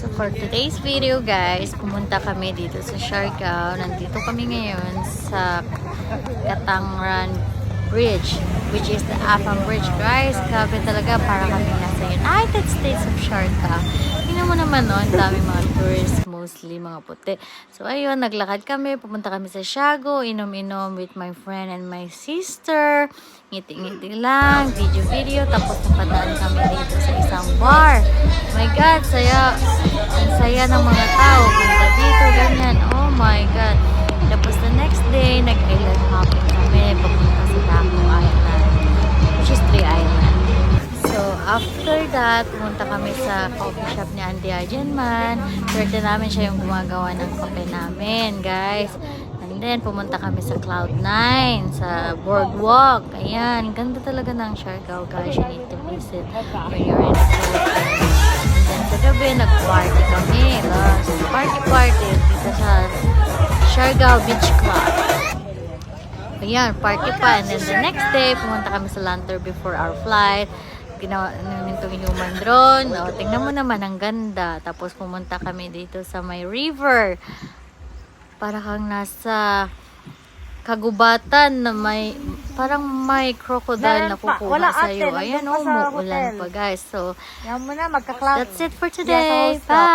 So for today's video guys, pumunta kami dito sa Siargao. Nandito kami ngayon sa Katangran Bridge, which is the Afam Bridge guys. Grabe talaga, para kami nasa United States of Siargao. Tingnan mo naman ang daming mga tourists, mostly mga puti. So ayun, naglakad kami, pumunta kami sa Siargao, inom-inom with my friend and my sister. Ngiti-ngiti lang, video-video, tapos napadaan kami dito sa isang bar. My God, saya. Ang saya ng mga tao. Punta dito, ganyan. Oh my God. Tapos the next day, nag-island hopping kami. Papunta sa Daco Island, which is 3 Island. So, after that, pumunta kami sa coffee shop ni Andy Argenman. Swerte namin siya yung gumagawa ng kape namin, guys. And then, pumunta kami sa Cloud9, sa Boardwalk. Ayan, ganda talaga ng Siargao, guys. You need to visit when you're in the Philippines. And then, sa gabi, nag-party kami. Party dito sa Siargao Beach Club. Ayan, party pa. And then, the next day, pumunta kami sa Lantur before our flight. Ginawa namin itong human drone. O, tingnan mo naman, ang ganda. Tapos, pumunta kami dito sa may river. Para kang nasa kagubatan na may, parang may crocodile na kukuha sa'yo. Ayan, umuulan pa guys. So, Yan mo na, magka-cloud. that's it for today. Bye!